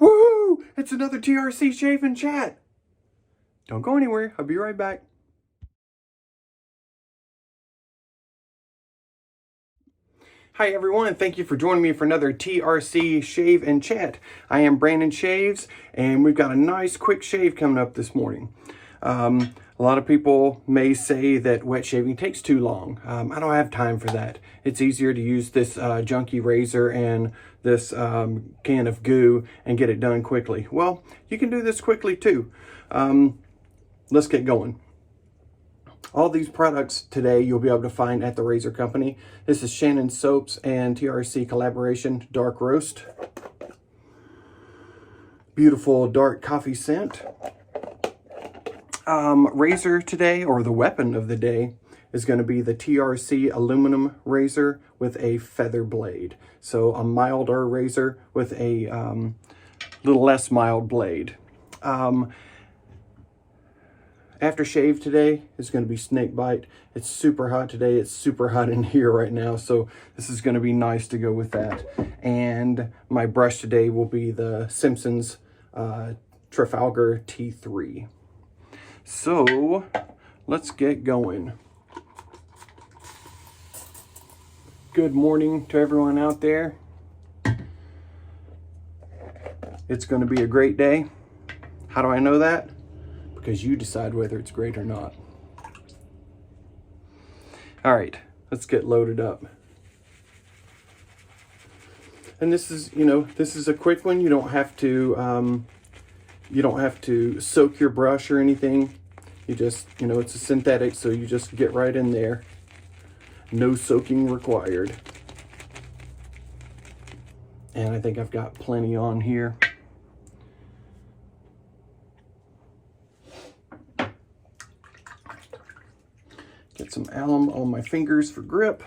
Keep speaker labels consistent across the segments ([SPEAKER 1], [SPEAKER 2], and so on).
[SPEAKER 1] Woohoo! It's another TRC Shave and Chat. Don't go anywhere. I'll be right back. Hi everyone, and thank you for joining me for another TRC Shave and Chat. I am Brandon Shaves, and we've got a nice quick shave coming up this morning. A lot of people may say that wet shaving takes too long. I don't have time for that. It's easier to use this junky razor and this can of goo and get it done quickly. Well, you can do this quickly too. Let's get going. All these products today you'll be able to find at the Razor Company. This is Shannon Soaps and TRC collaboration Dark Roast. Beautiful dark coffee scent. Razor today, or the weapon of the day, is going to be the TRC aluminum razor with a feather blade. So a milder razor with a little less mild blade. Aftershave today is going to be snake bite. It's super hot today. It's super hot in here right now, so this is going to be nice to go with that. And my brush today will be the Simpson's Trafalgar T3. So let's get going. Good morning to everyone out there. It's going to be a great day. How do I know that? Because you decide whether it's great or not. All right, let's get loaded up. And this is, this is a quick one. You don't have to soak your brush or anything. You just, it's a synthetic, so you just get right in there. No soaking required. And I think I've got plenty on here. Get some alum on my fingers for grip.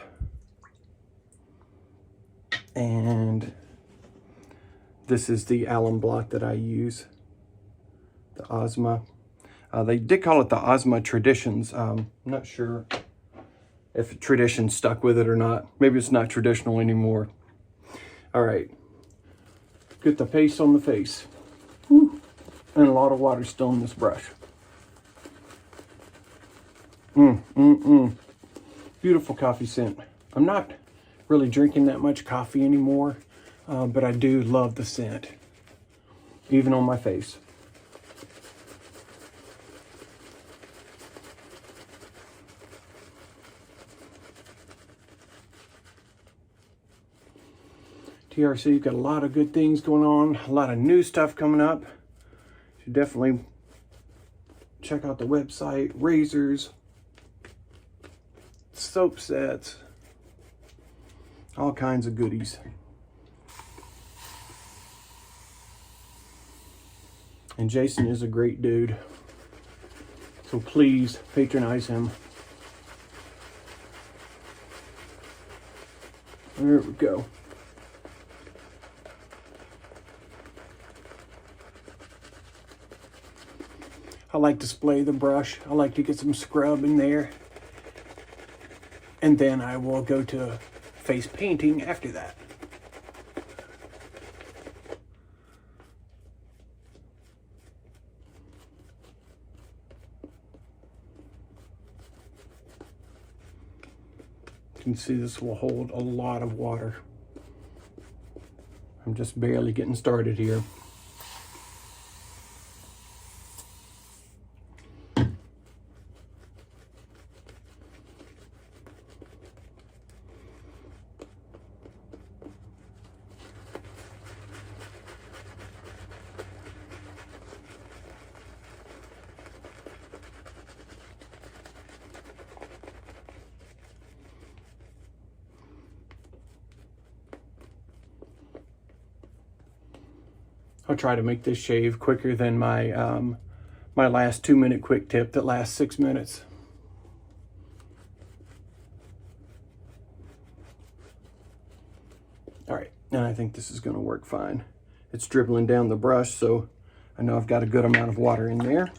[SPEAKER 1] And this is the alum block that I use, the Ozma. They did call it the Ozma Traditions. I'm not sure if Tradition stuck with it or not. Maybe it's not traditional anymore. All right, get the paste on the face. Whew. And a lot of water still in this brush. Beautiful coffee scent. I'm not really drinking that much coffee anymore, but I do love the scent, even on my face. TRC's got a lot of good things going on, a lot of new stuff coming up. You should definitely check out the website, razors, soap sets, all kinds of goodies. And Jason is a great dude, so please patronize him. There we go. I like to splay the brush. I like to get some scrub in there. And then I will go to face painting after that. You can see this will hold a lot of water. I'm just barely getting started here. I'll try to make this shave quicker than my my last 2-minute quick tip that lasts 6 minutes. All right, and I think this is going to work fine. It's dribbling down the brush, so I know I've got a good amount of water in there.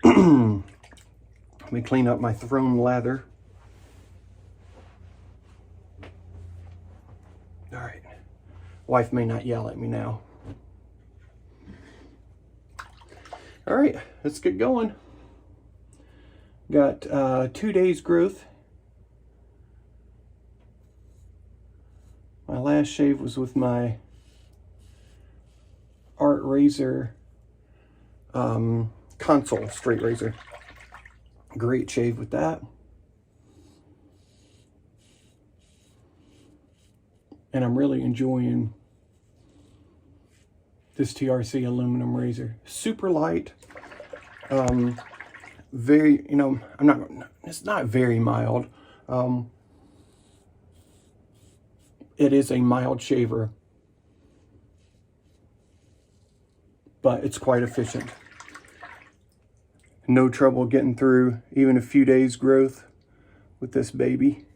[SPEAKER 1] Let me clean up my thrown lather. All right. Wife may not yell at me now. All right, let's get going. Got 2 days growth. My last shave was with my Art Razor console straight razor. Great shave with that. And I'm really enjoying this TRC aluminum razor. Super light. Very, you know, it's not very mild. It is a mild shaver, but it's quite efficient. No trouble getting through even a few days growth with this baby.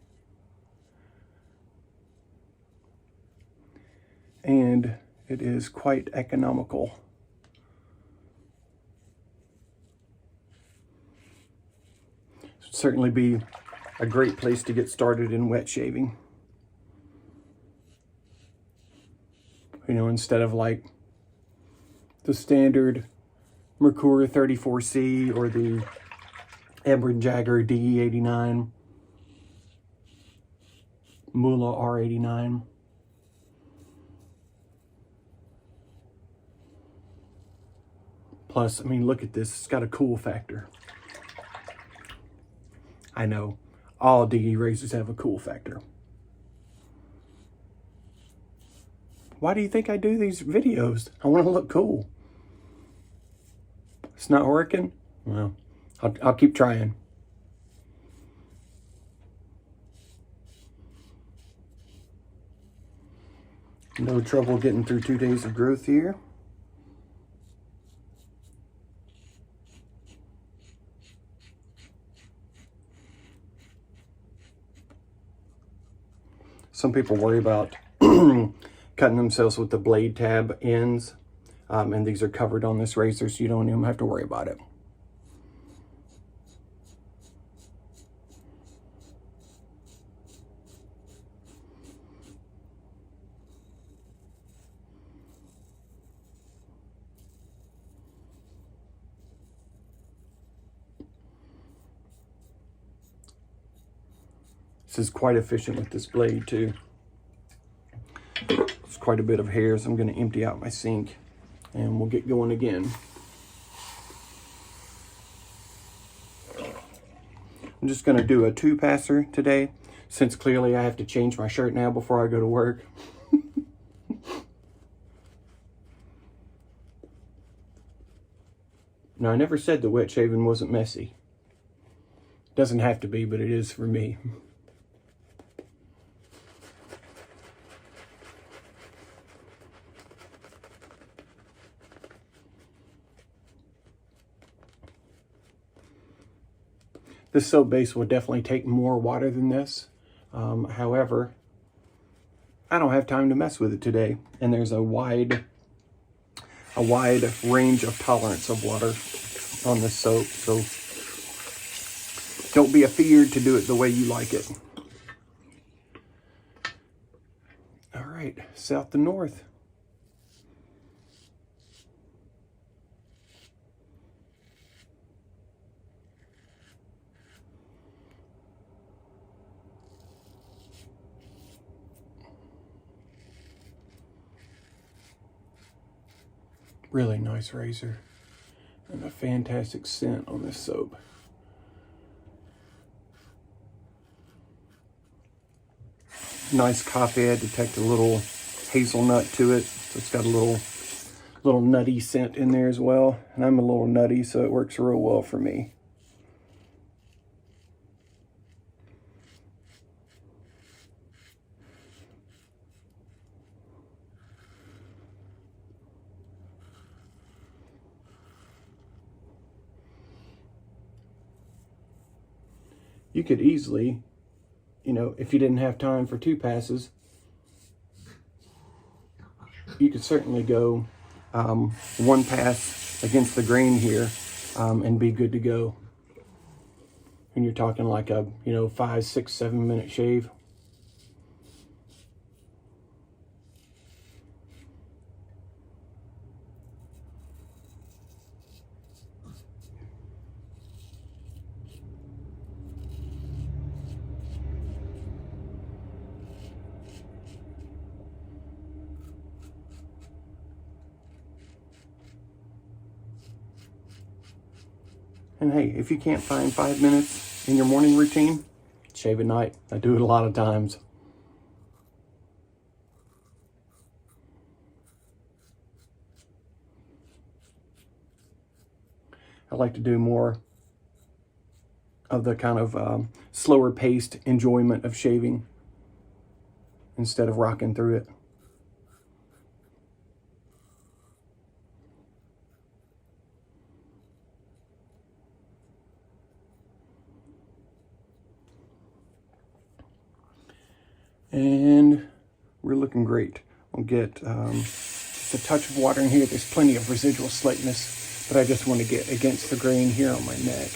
[SPEAKER 1] And it is quite economical. Should certainly be a great place to get started in wet shaving. You know, instead of like the standard Merkur 34C or the Edward Jagger DE89, Mula R89. Plus, I mean, look at this. It's got a cool factor. I know, all DE razors have a cool factor. Why do you think I do these videos? I want to look cool. It's not working? Well, I'll keep trying. No trouble getting through 2 days of growth here. Some people worry about cutting themselves with the blade tab ends, and these are covered on this razor, so you don't even have to worry about it. This is quite efficient with this blade too. It's quite a bit of hair, so I'm going to empty out my sink and we'll get going again. I'm just going to do a 2-passer today, since clearly I have to change my shirt now before I go to work. Now, I never said the wet shaving wasn't messy. It doesn't have to be, but it is for me. This soap base will definitely take more water than this. However, I don't have time to mess with it today. And there's a wide range of tolerance of water on this soap. So don't be afeared to do it the way you like it. All right, south to north. Really nice razor and a fantastic scent on this soap. Nice coffee. I detect a little hazelnut to it, so it's got a little nutty scent in there as well. And I'm a little nutty, so it works real well for me. You could easily, you know, if you didn't have time for 2 passes, you could certainly go 1 pass against the grain here and be good to go. And you're talking like a, 5, 6, 7 minute shave. And hey, if you can't find 5 minutes in your morning routine, shave at night. I do it a lot of times. I like to do more of the kind of slower paced enjoyment of shaving instead of rocking through it. And we're looking great. We'll get just a touch of water in here. There's plenty of residual slickness, but I just want to get against the grain here on my neck.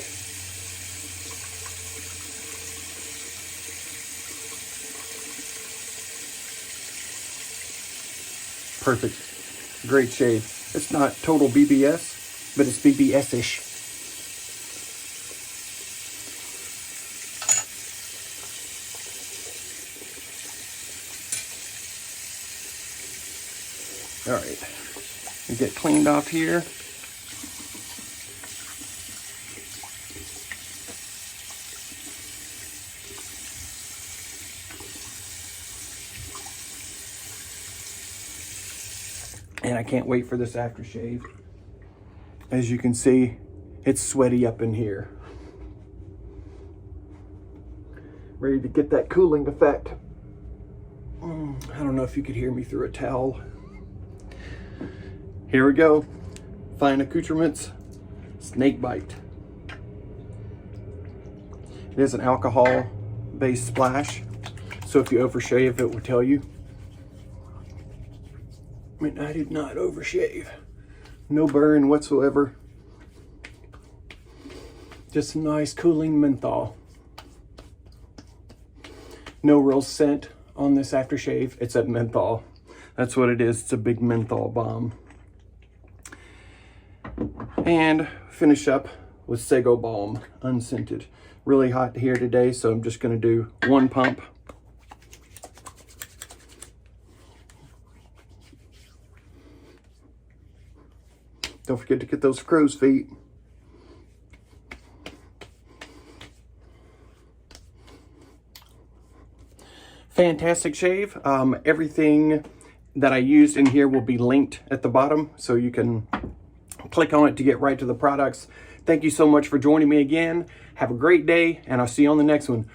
[SPEAKER 1] Perfect. Great shave. It's not total BBS, but it's BBS-ish. All right, we get cleaned off here. And I can't wait for this aftershave. As you can see, it's sweaty up in here. Ready to get that cooling effect. I don't know if you could hear me through a towel. Here we go. Fine accoutrements, snake bite. It is an alcohol-based splash, so if you overshave, it will tell you. I mean, I did not overshave. No burn whatsoever. Just a nice cooling menthol. No real scent on this aftershave. It's a menthol. That's what it is. It's a big menthol bomb. And finish up with Sago Balm, unscented. Really hot here today, so I'm just going to do one pump. Don't forget to get those crow's feet. Fantastic shave. Everything that I used in here will be linked at the bottom, so you can click on it to get right to the products. Thank you so much for joining me again. Have a great day, and I'll see you on the next one.